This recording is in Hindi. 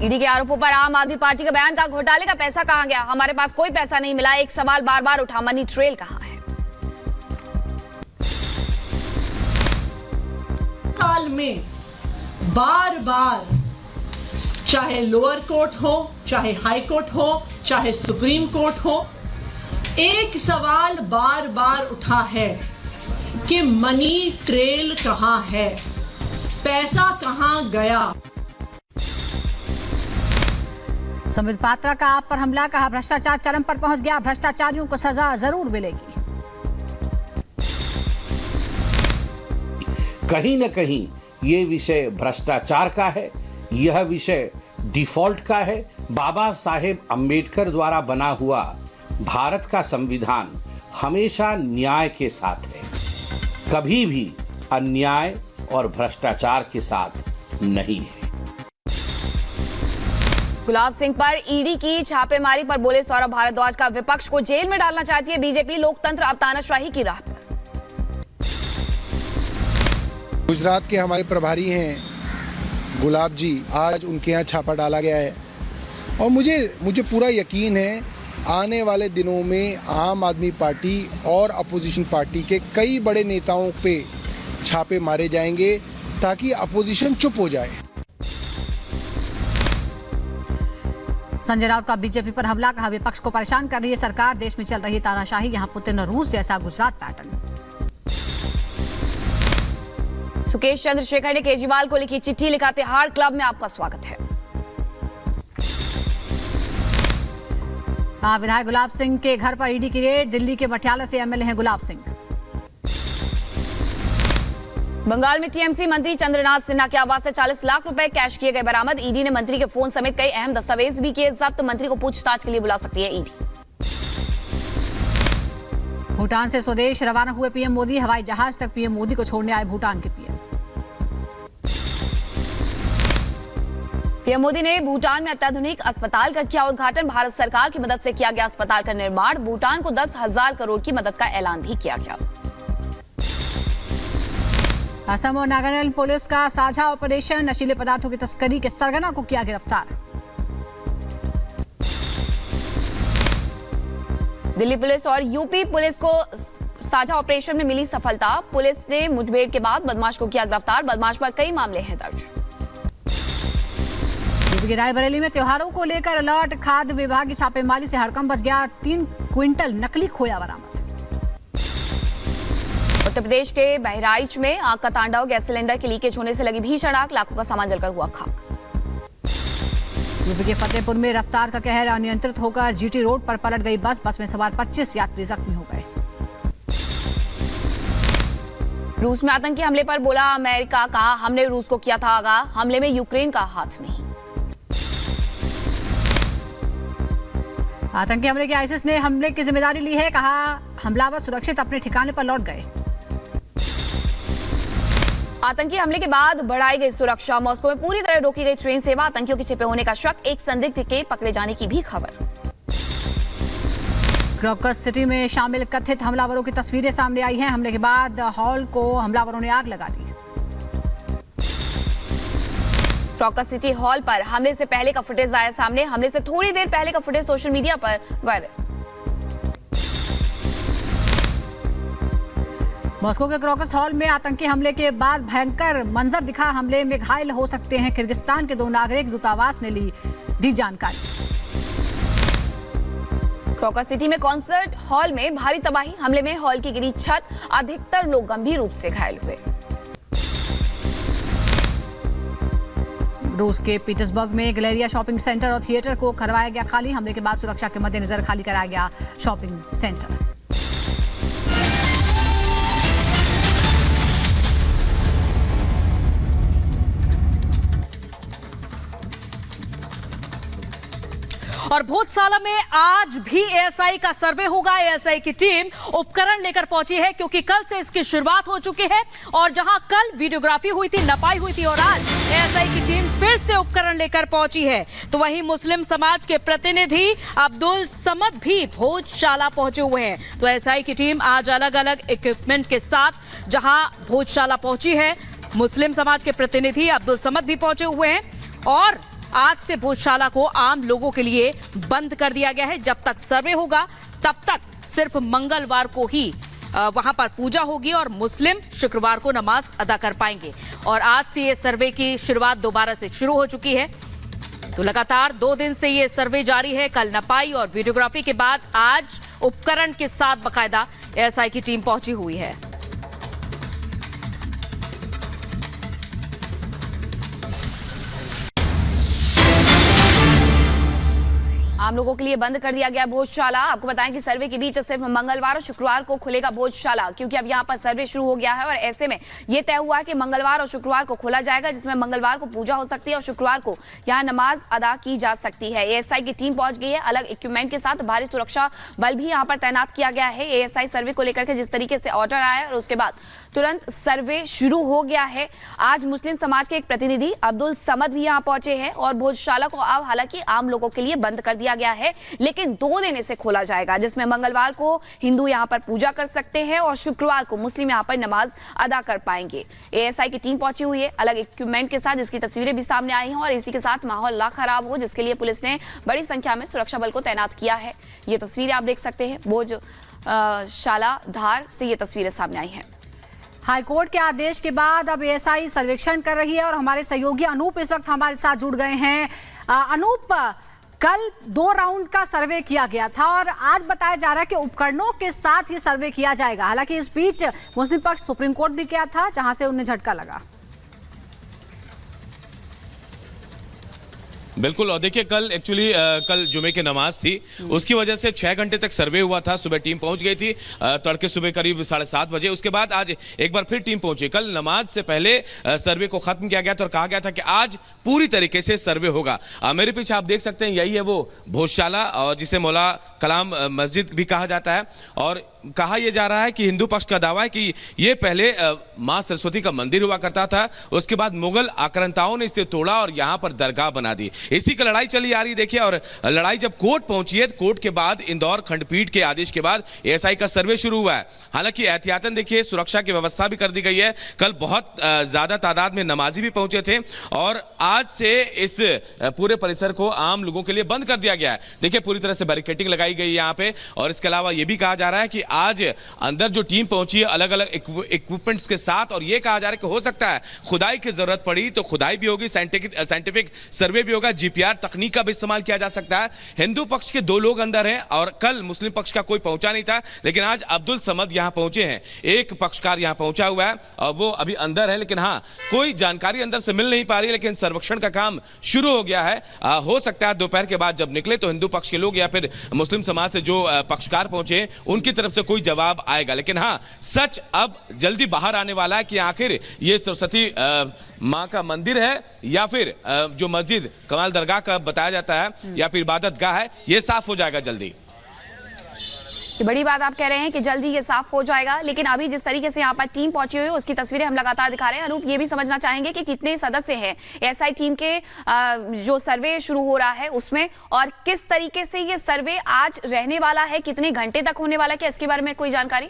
ईडी के आरोपों पर आम आदमी पार्टी का बयान का घोटाले का पैसा कहां गया? हमारे पास कोई पैसा नहीं मिला। एक सवाल बार बार उठा, मनी ट्रेल कहां है? साल में बार बार चाहे लोअर कोर्ट हो, चाहे हाई कोर्ट हो, चाहे सुप्रीम कोर्ट हो, एक सवाल बार बार उठा है कि मनी ट्रेल कहां है, पैसा कहां गया। संबित पात्रा का आप पर हमला, कहा भ्रष्टाचार चरम पर पहुंच गया, भ्रष्टाचारियों को सजा जरूर मिलेगी। कहीं न कहीं ये विषय भ्रष्टाचार का है, यह विषय डिफॉल्ट का है। बाबा साहेब अंबेडकर द्वारा बना हुआ भारत का संविधान हमेशा न्याय के साथ है, कभी भी अन्याय और भ्रष्टाचार के साथ नहीं है। गुलाब सिंह पर ईडी की छापेमारी पर बोले सौरभ भारद्वाज का विपक्ष को जेल में डालना चाहती है बीजेपी, लोकतंत्र अब तानाशाही की राह पर। गुजरात के हमारे प्रभारी हैं गुलाब जी, आज उनके यहाँ छापा डाला गया है और मुझे पूरा यकीन है आने वाले दिनों में आम आदमी पार्टी और अपोजिशन पार्टी के कई बड़े नेताओं पे छापे मारे जाएंगे ताकि अपोजिशन चुप हो जाए। संजय राउत का बीजेपी पर हमला, कहा विपक्ष को परेशान कर रही है सरकार, देश में चल रही तानाशाही, यहां पुतिन और रूस जैसा गुजरात पैटर्न। सुकेश चंद्रशेखर ने केजरीवाल को लिखी चिट्ठी, लिखा तिहाड़ क्लब में आपका स्वागत है। विधायक गुलाब सिंह के घर पर ईडी की रेड, दिल्ली के मटियाला से एमएलए हैं गुलाब सिंह। बंगाल में टीएमसी मंत्री चंद्रनाथ सिन्हा के आवास से 40 लाख रुपए कैश किए गए बरामद। ईडी ने मंत्री के फोन समेत कई अहम दस्तावेज भी किए जब्त। मंत्री को पूछताछ के लिए बुला सकती है ईडी। भूटान से स्वदेश रवाना हुए पीएम मोदी, हवाई जहाज तक पीएम मोदी को छोड़ने आए भूटान के पीएम। पीएम मोदी ने भूटान में अत्याधुनिक अस्पताल का किया उद्घाटन। भारत सरकार की मदद से किया गया अस्पताल का निर्माण। भूटान को 10,000 करोड़ की मदद का ऐलान भी किया गया। असम और नागालैंड पुलिस का साझा ऑपरेशन, नशीले पदार्थों की तस्करी के सरगना को किया गिरफ्तार। दिल्ली पुलिस और यूपी पुलिस को साझा ऑपरेशन में मिली सफलता। पुलिस ने मुठभेड़ के बाद बदमाश को किया गिरफ्तार। बदमाश पर कई मामले हैं दर्ज। यूपी के रायबरेली में त्योहारों को लेकर अलर्ट, खाद्य विभाग की छापेमारी से हड़कंप मच गया, 3 क्विंटल नकली खोया बरामद। उत्तर प्रदेश के बहराइच में आग का तांडव, गैस सिलेंडर के लीकेज होने से लगी भीषण आग, लाखों का सामान जलकर हुआ खाक। यूपी के फतेहपुर में रफ्तार का कहर, अनियंत्रित होकर जीटी रोड पर पलट गई बस में सवार 25 यात्री जख्मी हो गए। रूस में आतंकी हमले पर बोला अमेरिका, कहा हमने रूस को किया था आगाह, हमले में यूक्रेन का हाथ नहीं। आतंकी हमले के आईसिस ने हमले की जिम्मेदारी ली है, कहा हमलावर सुरक्षित अपने ठिकाने पर लौट गए। आतंकी हमले के बाद बढ़ाई गई सुरक्षा, मॉस्को में पूरी तरह रोकी गई ट्रेन सेवा। आतंकियों के छिपे होने का शक, एक संदिग्ध के पकड़े जाने की भी खबर। क्रॉकस सिटी में शामिल कथित हमलावरों की तस्वीरें सामने आई हैं। हमले के बाद हॉल को हमलावरों ने आग लगा दी। क्रॉकस सिटी हॉल पर हमले से पहले का फुटेज आया सामने। हमले से थोड़ी देर पहले का फुटेज सोशल मीडिया पर वायरल। मॉस्को के क्रॉकस हॉल में आतंकी हमले के बाद भयंकर मंजर दिखा। हमले में घायल हो सकते हैं किर्गिस्तान के 2 नागरिक, दूतावास ने दी जानकारी। क्रॉकस सिटी में कॉन्सर्ट हॉल में भारी तबाही, हमले में हॉल की गिरी छत, अधिकतर लोग गंभीर रूप से घायल हुए। रूस के पीटर्सबर्ग में गैलेरिया शॉपिंग सेंटर और थिएटर को करवाया गया खाली। हमले के बाद सुरक्षा के मद्देनजर खाली कराया गया शॉपिंग सेंटर। और भोजशाला में आज भी एएसआई का सर्वे होगा। एएसआई की टीम उपकरण लेकर पहुंची है क्योंकि कल से इसकी शुरुआत हो चुकी है और जहां कल वीडियोग्राफी हुई थी, नपाई हुई थी और आज एएसआई की टीम फिर से उपकरण लेकर पहुंची है। तो वहीं मुस्लिम समाज के प्रतिनिधि अब्दुल समद भी भोजशाला पहुंचे हुए हैं। तो एएसआई की टीम आज अलग अलग इक्विपमेंट के साथ जहां भोजशाला पहुंची है, मुस्लिम समाज के प्रतिनिधि अब्दुल समद भी पहुंचे हुए हैं और आज से भोजशाला को आम लोगों के लिए बंद कर दिया गया है। जब तक सर्वे होगा तब तक सिर्फ मंगलवार को ही वहां पर पूजा होगी और मुस्लिम शुक्रवार को नमाज अदा कर पाएंगे। और आज से ये सर्वे की शुरुआत दोबारा से शुरू हो चुकी है। तो लगातार 2 दिन से ये सर्वे जारी है। कल नपाई और वीडियोग्राफी के बाद आज उपकरण के साथ बाकायदा एएसआई की टीम पहुंची हुई है। आम लोगों के लिए बंद कर दिया गया भोजशाला। आपको बताएं कि सर्वे के बीच सिर्फ मंगलवार और शुक्रवार को खुलेगा भोजशाला, क्योंकि अब यहां पर सर्वे शुरू हो गया है और ऐसे में यह तय हुआ है कि मंगलवार और शुक्रवार को खोला जाएगा, जिसमें मंगलवार को पूजा हो सकती है और शुक्रवार को यहां नमाज अदा की जा सकती है। एएसआई की टीम पहुंच गई है, अलग इक्विपमेंट के साथ भारी सुरक्षा बल भी यहां पर तैनात किया गया है। एएसआई सर्वे को लेकर के जिस तरीके से ऑर्डर आया और उसके बाद तुरंत सर्वे शुरू हो गया है। आज मुस्लिम समाज के एक प्रतिनिधि अब्दुल समद भी यहां पहुंचे हैं और भोजशाला को अब हालांकि आम लोगों के लिए बंद कर दिया गया है, लेकिन 2 दिन इसे खोला जाएगा, जिसमें मंगलवार को हिंदू यहां पर पूजा कर सकते हैं और शुक्रवार को मुस्लिम यहां पर नमाज अदा कर पाएंगे। एएसआई की टीम पहुंची हुई है अलग इक्विपमेंट के साथ, जिसकी तस्वीरें भी सामने आई हैं और इसी के साथ माहौल ना खराब हो, जिसके लिए पुलिस ने बड़ी संख्या में सुरक्षा बल को तैनात किया है। ये तस्वीरें आप देख सकते हैं, भोजशाला धार से ये तस्वीरें सामने आई हैं। हाईकोर्ट के आदेश के बाद अब एएसआई सर्वेक्षण कर रही है और हमारे सहयोगी अनूप इस वक्त हमारे साथ जुड़ गए हैं। अनूप, कल 2 राउंड का सर्वे किया गया था और आज बताया जा रहा है कि उपकरणों के साथ ही सर्वे किया जाएगा। हालांकि इस बीच मुस्लिम पक्ष सुप्रीम कोर्ट भी गया था, जहां से उन्हें झटका लगा। बिल्कुल, और देखिए कल जुमे की नमाज थी, उसकी वजह से 6 घंटे तक सर्वे हुआ था। सुबह टीम पहुंच गई थी, तड़के सुबह करीब 7:30 बजे। उसके बाद आज एक बार फिर टीम पहुंची। कल नमाज से पहले सर्वे को खत्म किया गया था और कहा गया था कि आज पूरी तरीके से सर्वे होगा। मेरे पीछे आप देख सकते हैं, यही है वो भोजशाला और जिसे मौला कलाम मस्जिद भी कहा जाता है। और कहा यह जा रहा है कि हिंदू पक्ष का दावा है कि ये पहले मां सरस्वती का मंदिर हुआ करता था, उसके बाद मुगल आक्रांताओं ने इसे तोड़ा और यहां पर दरगाह बना दी। इसी का लड़ाई चली आ रही देखिए, और लड़ाई जब कोर्ट पहुंची है, कोर्ट के बाद इंदौर खंडपीठ के आदेश के बाद एएसआई का सर्वे शुरू हुआ है। हालांकि एहतियातन देखिए सुरक्षा की व्यवस्था भी कर दी गई है। कल बहुत ज्यादा तादाद में नमाजी भी पहुंचे थे और आज से इस पूरे परिसर को आम लोगों के लिए बंद कर दिया गया है। देखिए पूरी तरह से बैरिकेडिंग लगाई गई है यहाँ पे, और इसके अलावा यह भी कहा जा रहा है कि आज अंदर जो टीम पहुंची है अलग अलग इक्विपमेंट्स के साथ, और यह कहा जा रहा है कि हो सकता है खुदाई की जरूरत पड़ी तो खुदाई भी होगी, साइंटिफिक सर्वे भी होगा, जीपीआर तकनीक का भी इस्तेमाल किया जा सकता है। हिंदू पक्ष के 2 लोग अंदर हैं और कल मुस्लिम पक्ष का कोई पहुंचा नहीं था, लेकिन आज अब्दुल समद यहां पहुंचे हैं। एक पक्षकार यहां पहुंचा हुआ है और वो अभी अंदर है, लेकिन हाँ कोई जानकारी अंदर से मिल नहीं पा रही, लेकिन सर्वेक्षण का काम शुरू हो गया है। हो सकता है दोपहर के बाद जब निकले तो हिंदू पक्ष के लोग या फिर मुस्लिम समाज से जो पक्षकार पहुंचे उनकी तरफ से कोई जवाब आएगा। लेकिन हाँ, सच अब जल्दी बाहर आने वाला है कि आखिर ये सरस्वती मां का मंदिर है या फिर जो मस्जिद कमाल दरगाह का बताया जाता है या फिर इबादत गाह है, ये साफ हो जाएगा जल्दी। ये बड़ी बात आप कह रहे हैं कि जल्दी ये साफ हो जाएगा, लेकिन अभी जिस तरीके से यहाँ पर टीम पहुंची हुई है उसकी तस्वीरें हम लगातार दिखा रहे हैं। अनूप, ये भी समझना चाहेंगे कि कितने सदस्य हैं एएसआई टीम के जो सर्वे शुरू हो रहा है उसमें, और किस तरीके से ये सर्वे आज रहने वाला है, कितने घंटे तक होने वाला है, क्या इसके बारे में कोई जानकारी?